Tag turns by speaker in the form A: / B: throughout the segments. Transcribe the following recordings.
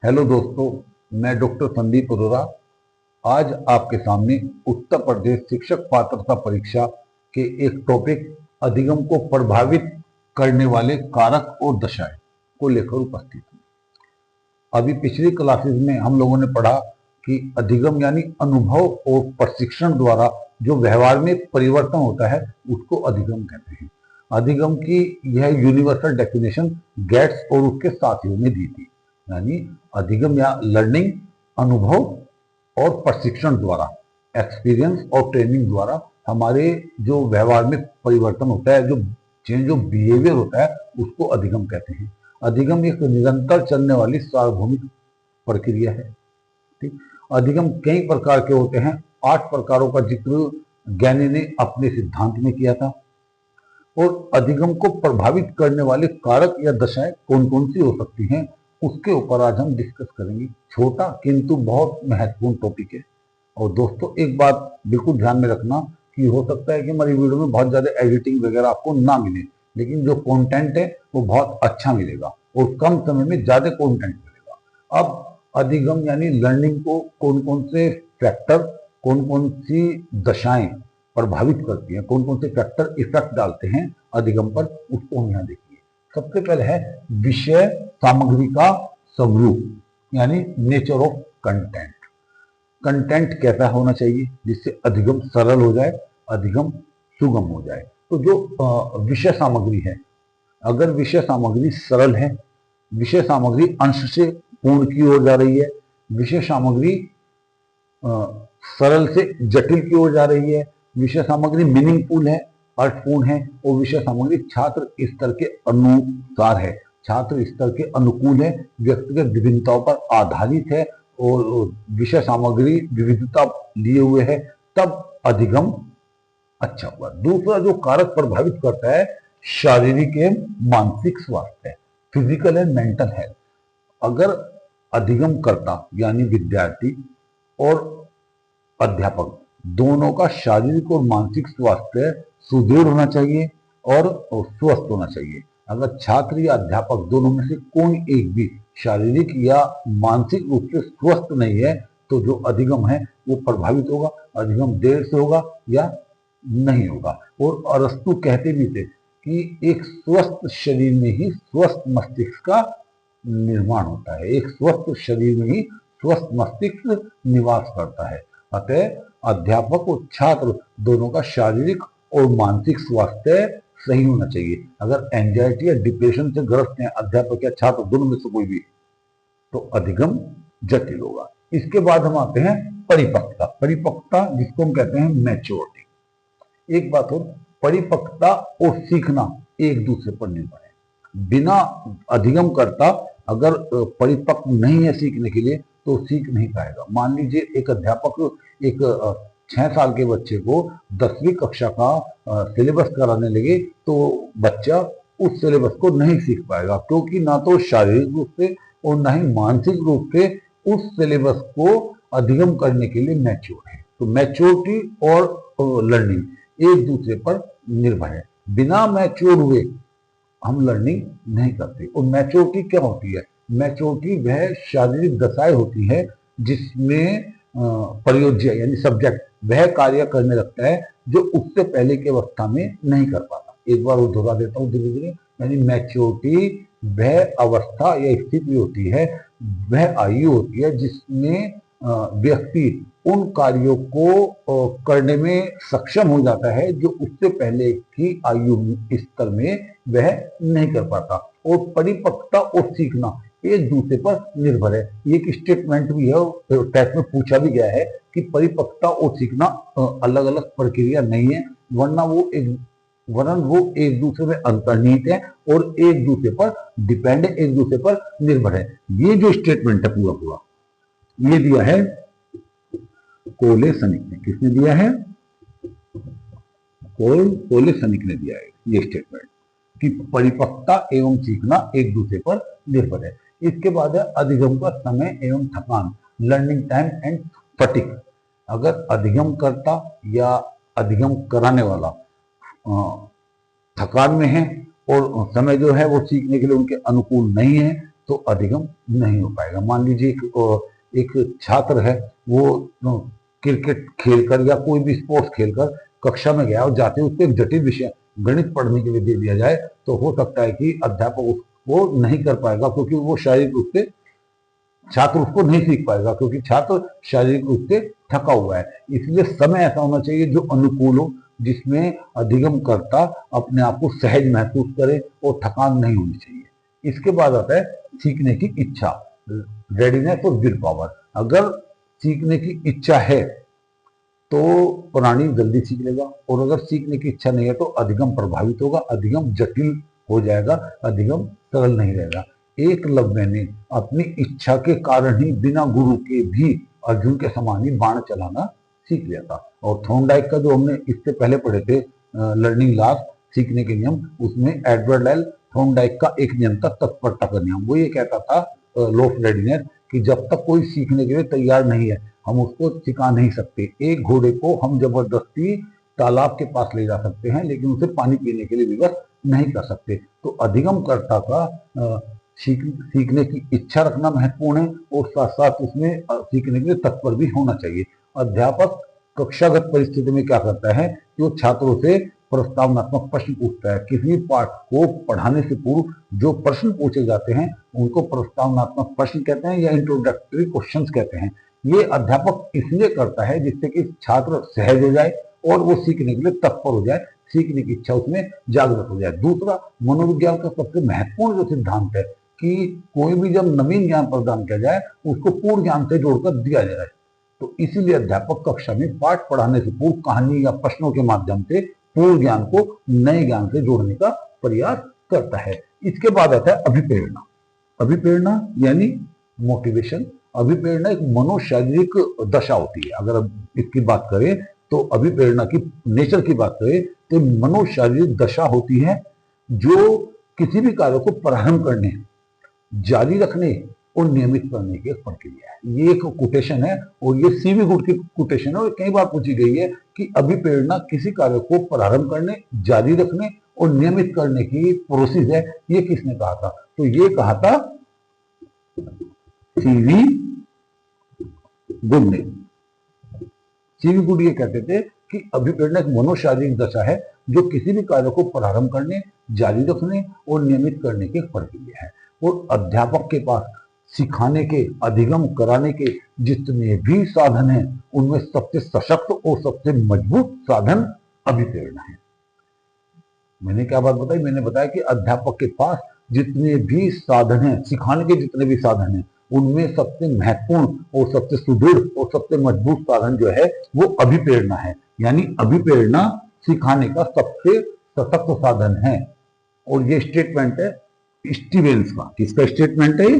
A: Hello दोस्तों, मैं doctor Sandeep Arora आज आपके सामने उत्तर प्रदेश शिक्षक पात्रता परीक्षा के एक टॉपिक अधिगम को प्रभावित करने वाले कारक और दशाएं को लेकर उपस्थित हूँ। अभी पिछली क्लासेस में हम लोगों ने पढ़ा कि अधिगम यानी अनुभव और प्रशिक्षण द्वारा जो व्यवहार में परिवर्तन होता है उसको अधिगम कहते हैं। अधिगम की यह यूनिवर्सल डेफिनेशन गेट्स और उसके साथियों ने दी थी। यानी अधिगम या लर्निंग अनुभव और प्रशिक्षण द्वारा, एक्सपीरियंस और ट्रेनिंग द्वारा हमारे जो व्यवहार में परिवर्तन होता है, जो चेंज ऑफ बिहेवियर होता है, उसको अधिगम कहते हैं। अधिगम एक निरंतर चलने वाली सार्वभौमिक प्रक्रिया है। ठीक, अधिगम कई प्रकार के होते हैं। 8 प्रकारों का जिक्र ज्ञानी ने अपने सिद्धांत में किया था। और अधिगम को प्रभावित करने वाले कारक या दशाएं कौन कौन सी हो सकती हैं, उसके ऊपर आज हम डिस्कस करेंगे। छोटा किंतु बहुत महत्वपूर्ण टॉपिक है। और दोस्तों, एक बात बिल्कुल ध्यान में रखना कि हो सकता है कि हमारी वीडियो में बहुत ज़्यादा एडिटिंग वगैरह आपको ना मिले, लेकिन जो कंटेंट है वो बहुत अच्छा मिलेगा और कम समय में ज़्यादा कंटेंट मिलेगा। अब अधिगम यानी लर्निंग को कौन कौन से फैक्टर, कौन कौन सी दशाएं प्रभावित करती हैं, कौन कौन से फैक्टर इफेक्ट डालते हैं अधिगम पर, उसको हम यहाँ देखिए। सबसे पहले है विषय सामग्री का स्वरूप, यानी नेचर ऑफ कंटेंट। कंटेंट कैसा होना चाहिए जिससे अधिगम सरल हो जाए, अधिगम सुगम हो जाए। तो जो विषय सामग्री है, अगर विषय सामग्री सरल है, विषय सामग्री अंश से पूर्ण की ओर जा रही है, विषय सामग्री सरल से जटिल की ओर जा रही है, विषय सामग्री मीनिंगफुल है, अर्थपूर्ण है, और विषय सामग्री छात्र स्तर के अनुसार है, छात्र स्तर के अनुकूल है, व्यक्तिगत विभिन्नताओं पर आधारित है, और विषय सामग्री विविधता लिए हुए है, तब अधिगम अच्छा हुआ। दूसरा जो कारक प्रभावित करता है, शारीरिक एवं मानसिक स्वास्थ्य, फिजिकल एंड मेंटल हेल्थ। अगर अधिगम करता यानी विद्यार्थी और अध्यापक दोनों का शारीरिक और मानसिक स्वास्थ्य सुदृढ़ होना चाहिए और स्वस्थ होना चाहिए। अगर छात्र या अध्यापक दोनों में से कोई एक भी शारीरिक या मानसिक रूप से स्वस्थ नहीं है, तो जो अधिगम है वो प्रभावित होगा, अधिगम देर से होगा या नहीं होगा। और अरस्तु कहते भी थे कि एक स्वस्थ शरीर में ही स्वस्थ मस्तिष्क का निर्माण होता है, एक स्वस्थ शरीर में ही स्वस्थ मस्तिष्क निवास करता है। अतः अध्यापक और छात्र दोनों का शारीरिक और मानसिक स्वास्थ्य सही होना चाहिए। अगर एंजाइटी या डिप्रेशन से ग्रस्त हैं अध्यापक या छात्र, दोनों में से कोई भी, तो अधिगम जटिल होगा। इसके बाद हम आते हैं परिपक्वता। परिपक्वता जिसको हम कहते हैं मैच्योरिटी। एक बात हो, परिपक्वता और सीखना एक दूसरे पर निर्भर है। बिना अधिगम करता अगर परिपक्व नहीं है सीखने के लिए, तो सीख नहीं पाएगा। मान लीजिए एक अध्यापक एक 6 साल के बच्चे को 10वीं कक्षा का सिलेबस कराने लगे, तो बच्चा उस सिलेबस को नहीं सीख पाएगा, क्योंकि ना तो शारीरिक रूप से और ना ही मानसिक रूप से उस सिलेबस को अधिगम करने के लिए मैच्योर है। तो मैच्योरिटी और लर्निंग एक दूसरे पर निर्भर है। बिना मैच्योर हुए हम लर्निंग नहीं करते। और मैच्योरिटी क्या होती है? मैच्योरिटी वह शारीरिक दशाएं होती है जिसमें प्रयोज्य यानी सब्जेक्ट वह कार्य करने लगता है जो उससे पहले की अवस्था में नहीं कर पाता। एक बार वो दोहरा देता हूँ धीरे धीरे। यानी मैच्योरिटी वह अवस्था या स्थिति होती है, वह आयु होती है जिसमें व्यक्ति उन कार्यों को करने में सक्षम हो जाता है जो उससे पहले की आयु स्तर में वह नहीं कर पाता। और परिपक्वता और सीखना एक दूसरे पर निर्भर है। ये एक स्टेटमेंट भी है, टेस्ट में पूछा भी गया है कि परिपक्वता और सीखना अलग अलग प्रक्रिया नहीं है, वरन वो एक दूसरे में अंतर्निहित है और एक दूसरे पर डिपेंड है, एक दूसरे पर निर्भर है। ये जो स्टेटमेंट है पूरा पूरा ये दिया है कोले सनिक ने। किसने दिया है? कोले सनिक ने दिया है ये स्टेटमेंट कि परिपक्वता एवं सीखना एक दूसरे पर निर्भर है। इसके बाद है अधिगम का समय एवं थकान, लर्निंग टाइम एंड फटीग। अगर अधिगम करता या अधिगम कराने वाला थकान में है और समय जो है वो सीखने के लिए उनके अनुकूल नहीं है, तो अधिगम नहीं हो पाएगा। मान लीजिए एक छात्र है, वो क्रिकेट खेलकर या कोई भी स्पोर्ट्स खेलकर कक्षा में गया और जाते ही उसको एक जटिल विषय गणित पढ़ने के लिए दे दिया जाए, तो हो सकता है कि अध्यापक उसको नहीं कर पाएगा, क्योंकि वो शारीरिक रूप से छात्र उसको नहीं सीख पाएगा, क्योंकि छात्र शारीरिक रूप से थका हुआ है। इसलिए समय ऐसा होना चाहिए जो अनुकूल हो, जिसमें अधिगम करता अपने आप को सहज महसूस करे और थकान नहीं होनी चाहिए। इसके बाद आता है सीखने की इच्छा, रेडीनेस और विल पावर। अगर सीखने की इच्छा है तो प्राणी जल्दी सीख लेगा, और अगर सीखने की इच्छा नहीं है तो अधिगम प्रभावित होगा, अधिगम जटिल हो जाएगा, अधिगम सरल नहीं रहेगा। एकलव्य ने अपनी इच्छा के कारण ही बिना गुरु के भी अर्जुन के समान ही बाण चलाना सीख लिया था। और थॉर्नडाइक का जो हमने इससे पहले पढ़े थे लर्निंग लॉस, सीखने के नियम, उसमें एडवर्ड एल थॉर्नडाइक का एक नियम था तत्परता का नियम। वो ये कहता था लॉ ऑफ रेडीनेस कि जब तक कोई सीखने के लिए तैयार नहीं है हम उसको सिखा नहीं सकते। एक घोड़े को हम जबरदस्ती तालाब के पास ले जा सकते हैं, लेकिन उसे पानी पीने के लिए विवश नहीं कर सकते। तो अधिगमकर्ता का सीखने की इच्छा रखना महत्वपूर्ण है, और साथ साथ उसमें सीखने के लिए तत्पर भी होना चाहिए। अध्यापक कक्षागत परिस्थिति में क्या करता है कि वो छात्रों से प्रस्तावनात्मक प्रश्न पूछता है। किसी पाठ को पढ़ाने से पूर्व जो प्रश्न पूछे जाते हैं उनको प्रस्तावनात्मक प्रश्न कहते हैं या इंट्रोडक्टरी क्वेश्चंस कहते हैं। ये अध्यापक इसलिए करता है जिससे कि छात्र सहज हो जाए और वो सीखने के लिए तत्पर हो जाए, सीखने की इच्छा उसमें जागृत हो जाए। दूसरा, मनोविज्ञान का सबसे महत्वपूर्ण जो सिद्धांत है कि कोई भी जब नवीन ज्ञान प्रदान किया जाए उसको पूर्ण ज्ञान से जोड़कर दिया जाए। तो इसीलिए अध्यापक कक्षा में पाठ पढ़ाने से पूर्व कहानी या प्रश्नों के माध्यम से पूर्ण ज्ञान को नए ज्ञान से जोड़ने का प्रयास करता है। इसके बाद आता है अभिप्रेरणा। अभिप्रेरणा यानी मोटिवेशन। अभिप्रेरणा एक मनोशारीरिक दशा होती है। अगर इसकी बात करें तो अभिप्रेरणा की नेचर की बात करें तो मनोशारीरिक दशा होती है जो किसी भी कार्य को प्रारंभ करने, जारी रखने और नियमित करने की एक प्रक्रिया है। ये एक कोटेशन है और ये सीवी गुड की कोटेशन है और कई बार पूछी गई है कि अभिप्रेरणा किसी कार्य को प्रारंभ करने, जारी रखने और नियमित करने की प्रोसेस है। ये किसने कहा था? तो ये कहा था सीवी गुड ने। सीवी गुड ये कहते थे कि अभिप्रेरणा एक मनोशारीरिक दशा है जो किसी भी कार्य को प्रारंभ करने, जारी रखने और नियमित करने की प्रक्रिया है। और अध्यापक के पास सिखाने के, अधिगम कराने के जितने भी साधन हैं उनमें सबसे सशक्त और सबसे मजबूत साधन अभिप्रेरणा है। मैंने क्या बात बताई? मैंने बताया कि अध्यापक के पास जितने भी साधन हैं, सिखाने के जितने भी साधन हैं, उनमें सबसे महत्वपूर्ण और सबसे सुदृढ़ और सबसे मजबूत साधन जो है वो अभिप्रेरणा है। यानी अभिप्रेरणा सिखाने का सबसे सशक्त साधन है। और ये स्टेटमेंट है स्टीवेंस का। किसका स्टेटमेंट है?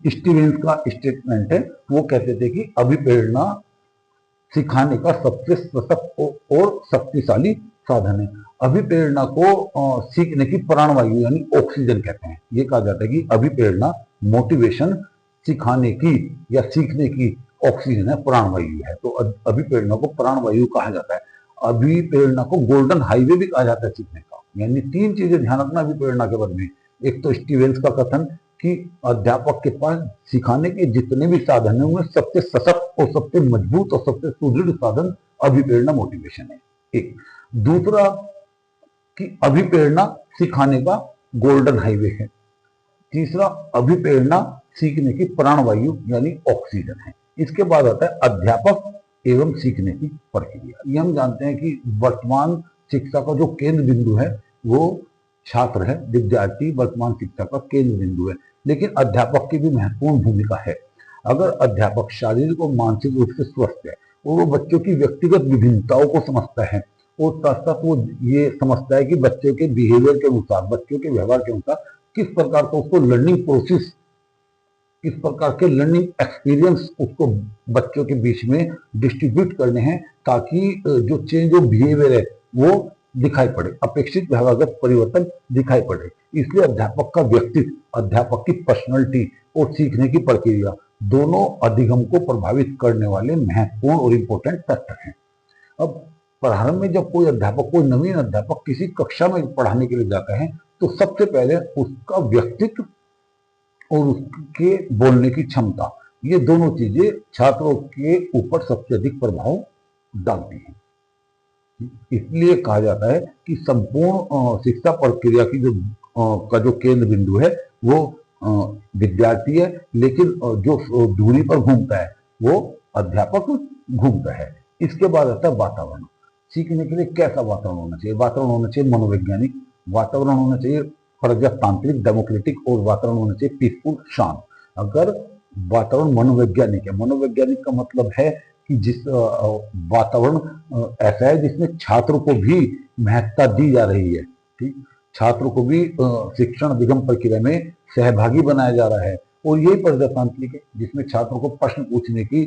A: स्टीवेंस का स्टेटमेंट है। वो कहते थे कि अभिप्रेरणा सिखाने का सबसे सशक्त और शक्तिशाली साधन है। अभिप्रेरणा को सीखने की प्राणवायु यानी ऑक्सीजन कहते हैं। ये कहा जाता है कि अभिप्रेरणा, मोटिवेशन सिखाने की या सीखने की ऑक्सीजन है, प्राणवायु है। तो अभिप्रेरणा को प्राणवायु कहा जाता है। अभिप्रेरणा को गोल्डन हाईवे भी कहा जाता है सीखने का। यानी तीन चीजें ध्यान रखना अभिप्रेरणा के बारे में। एक तो स्टीवेंस का कथन कि अध्यापक के पास सिखाने के जितने भी साधन है उनमें सबसे सशक्त और सबसे मजबूत और सबसे सुदृढ़ साधन अभिप्रेरणा, मोटिवेशन है। एक। दूसरा कि अभिप्रेरणा सिखाने का गोल्डन हाईवे है। तीसरा, अभिप्रेरणा सीखने की प्राणवायु यानी ऑक्सीजन है। इसके बाद आता है अध्यापक एवं सीखने की प्रक्रिया। ये हम जानते हैं कि वर्तमान शिक्षा का जो केंद्र बिंदु है वो छात्र है, विद्यार्थी वर्तमान शिक्षा का केंद्र बिंदु है। लेकिन अध्यापक की भी महत्वपूर्ण भूमिका है। अगर अध्यापक शारीरिक और मानसिक रूप से स्वस्थ है और वो बच्चों की व्यक्तिगत विभिन्नताओं को समझता है और साथ साथ वो ये समझता है कि बच्चों के बिहेवियर के अनुसार, बच्चों के व्यवहार के अनुसार किस प्रकार का उसको लर्निंग प्रोसेस, किस प्रकार के लर्निंग एक्सपीरियंस उसको बच्चों के बीच में डिस्ट्रीब्यूट करने हैं ताकि जो चेंज ऑफ बिहेवियर है वो दिखाई पड़े, अपेक्षित व्यवहारगत परिवर्तन दिखाई पड़े। इसलिए अध्यापक का व्यक्तित्व, अध्यापक की पर्सनैलिटी और सीखने की प्रक्रिया दोनों अधिगम को प्रभावित करने वाले महत्वपूर्ण और इंपॉर्टेंट फैक्टर हैं। अब प्रारंभ में जब कोई अध्यापक, कोई नवीन अध्यापक किसी कक्षा में पढ़ाने के लिए जाता है तो सबसे पहले उसका व्यक्तित्व और उसके बोलने की क्षमता, ये दोनों चीजें छात्रों के ऊपर सबसे अधिक प्रभाव डालती हैं। इसलिए कहा जाता है कि संपूर्ण शिक्षा प्रक्रिया की जो केंद्र बिंदु है वो विद्यार्थी है, लेकिन जो दूरी पर घूमता है वो अध्यापक घूमता है। इसके बाद आता है वातावरण। सीखने के लिए कैसा वातावरण होना चाहिए? वातावरण होना चाहिए मनोवैज्ञानिक, वातावरण होना चाहिए प्रजातांत्रिक डेमोक्रेटिक, और वातावरण होना चाहिए पीसफुल शांत। अगर वातावरण मनोवैज्ञानिक है, मनोवैज्ञानिक का मतलब है कि जिस वातावरण ऐसा है जिसमें छात्रों को भी महत्ता दी जा रही है, ठीक, छात्रों को भी शिक्षण अधिगम प्रक्रिया में सहभागी बनाया जा रहा है, और यही प्रजातांत्रिक है जिसमें छात्रों को प्रश्न पूछने की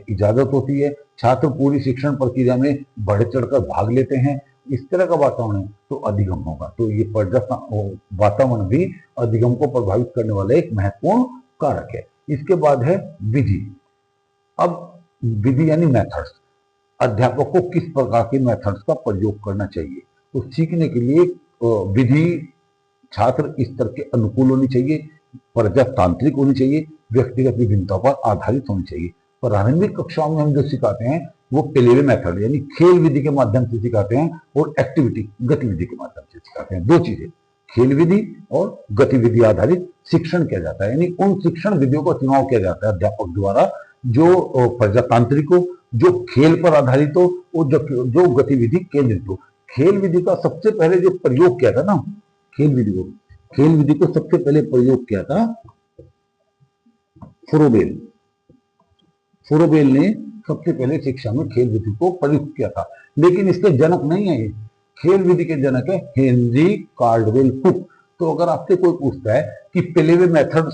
A: इजाजत होती है, छात्र पूरी शिक्षण प्रक्रिया में बढ़ चढ़कर भाग लेते हैं। इस तरह का वातावरण है तो अधिगम होगा। तो ये वातावरण भी अधिगम को प्रभावित करने वाला एक महत्वपूर्ण कारक है। इसके बाद है विधि। अब विधि यानी मेथड्स, अध्यापक को किस प्रकार के मेथड्स का प्रयोग करना चाहिए। तो सीखने के लिए विधि छात्र स्तर के अनुकूल होनी चाहिए, प्रजातांत्रिक होनी चाहिए, व्यक्तिगत विभिन्नताओं पर आधारित होनी चाहिए। प्रारंभिक कक्षाओं में हम जो सिखाते हैं वो प्लेवे मेथड यानी खेल विधि के माध्यम से सिखाते हैं, और एक्टिविटी गतिविधि के माध्यम से सिखाते हैं। दो चीजें, खेल विधि और गतिविधि आधारित शिक्षण किया जाता है, यानी उन शिक्षण विधियों का चुनाव किया जाता है अध्यापक द्वारा जो प्रजातांत्रिक हो, जो खेल पर आधारित हो, और जो गतिविधि केंद्रित हो। खेल विधि का सबसे पहले जो प्रयोग किया था ना, खेल विधि को सबसे पहले प्रयोग किया था फुरोबेल ने सबसे पहले शिक्षा में खेल विधि को प्रयुक्त किया था। लेकिन इसके जनक नहीं है ये, खेल विधि के जनक है हेनरी कार्डवेल कुक। तो अगर आपसे कोई पूछता है कि पेलेवे मेथड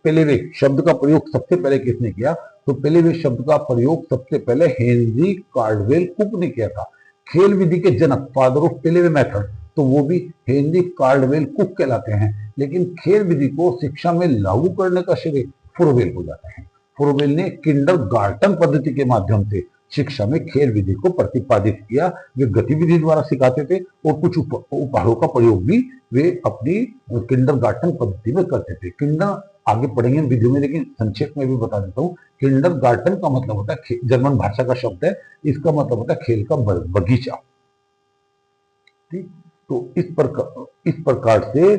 A: पेलेवे शब्द का प्रयोग सबसे पहले किसने किया, तो पेलेवे शब्द का प्रयोग सबसे पहले हेनरी कार्डवेल कुक ने किया था। खेल विधि के जनक, फादर ऑफ पेलेवे मेथड, तो वो भी हेनरी कार्डवेल कुक कहलाते हैं। लेकिन खेल विधि को शिक्षा में लागू करने का श्रेय फुरोवेल को जाता है। फुरोवेल ने किंडरगार्टन पद्धति के माध्यम से शिक्षा में खेल विधि को प्रतिपादित किया। वे गतिविधि द्वारा सिखाते थे और कुछ उपहारों का प्रयोग भी वे अपनी किंडरगार्टन पद्धति में करते थे। किंडर आगे पढ़ेंगे वीडियो में, लेकिन संक्षेप में भी बता देता हूँ। किंडरगार्टन का मतलब होता है, जर्मन भाषा का शब्द है, इसका मतलब होता है खेल का बगीचा। ठीक, तो इस प्रकार से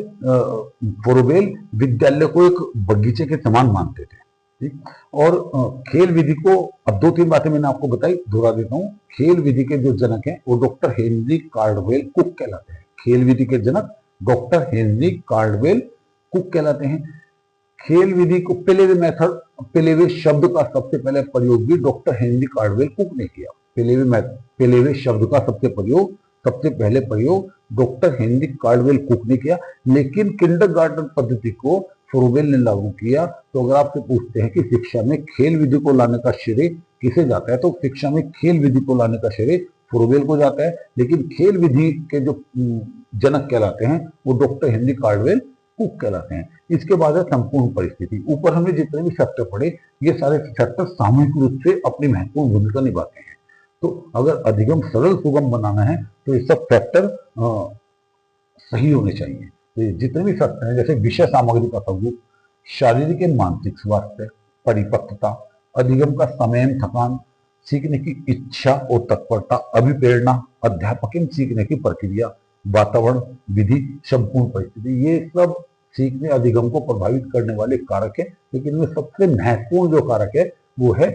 A: फुरोवेल विद्यालय को एक बगीचे के समान मानते थे। ठीक, और खेल विधि को, अब दो तीन बातें मैंने आपको बताई, दोहरा देता हूँ। खेल विधि के जो जनक हैं वो डॉक्टर हेनरी कार्डवेल कुक कहलाते हैं। खेल विधि के जनक डॉक्टर हेनरी कार्डवेल कुक कहलाते हैं। खेल विधि को पेलेवे शब्द का सबसे पहले प्रयोग भी डॉक्टर हेनरी कार्डवेल कुक ने किया। पेलेवे शब्द का सबसे पहले प्रयोग डॉक्टर हेनरी कार्डवेल कुक ने किया, लेकिन किंडरगार्टन पद्धति को फुरोवेल ने लागू किया। तो अगर आपसे पूछते हैं कि शिक्षा में खेल विधि को लाने का श्रेय किसे जाता है, तो शिक्षा में खेल विधि को लाने का श्रेय फुरोवेल को जाता है। लेकिन खेल विधि के जो जनक कहलाते हैं वो डॉक्टर हेनरी कार्डवेल कुक कहलाते हैं। इसके बाद है संपूर्ण परिस्थिति। ऊपर हमने जितने भी फैक्टर पढ़े, ये सारे फैक्टर सामूहिक रूप से अपनी महत्वपूर्ण भूमिका निभाते हैं। तो अगर अधिगम सरल सुगम बनाना है तो ये सब फैक्टर सही होने चाहिए। तो जितने भी फैक्टर हैं, जैसे विषय सामग्री का स्वरूप, शारीरिक एवं मानसिक स्वास्थ्य, परिपक्वता, अधिगम का समय एवं थकान, सीखने की इच्छा और तत्परता, अभिप्रेरणा, अध्यापक एवं सीखने की प्रक्रिया, वातावरण, विधि, संपूर्ण परिस्थिति, ये सब सीखने अधिगम को प्रभावित करने वाले कारक है। लेकिन इनमें सबसे महत्वपूर्ण जो कारक है वो है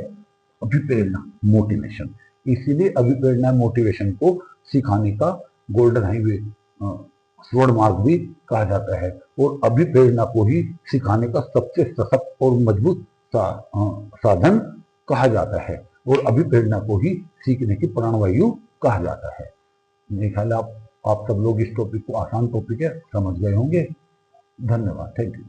A: अभिप्रेरणा, मोटिवेशन। इसीलिए अभिप्रेरणा मोटिवेशन को सिखाने का गोल्डन हाईवे, स्वर्ण मार्ग भी कहा जाता है, और अभिप्रेरणा को ही सिखाने का सबसे सशक्त और मजबूत साधन कहा जाता है, और अभिप्रेरणा को ही सीखने की प्राणवायु कहा जाता है। मेरे ख्याल आप सब लोग इस टॉपिक को, आसान टॉपिक है, समझ गए होंगे। धन्यवाद, थैंक यू।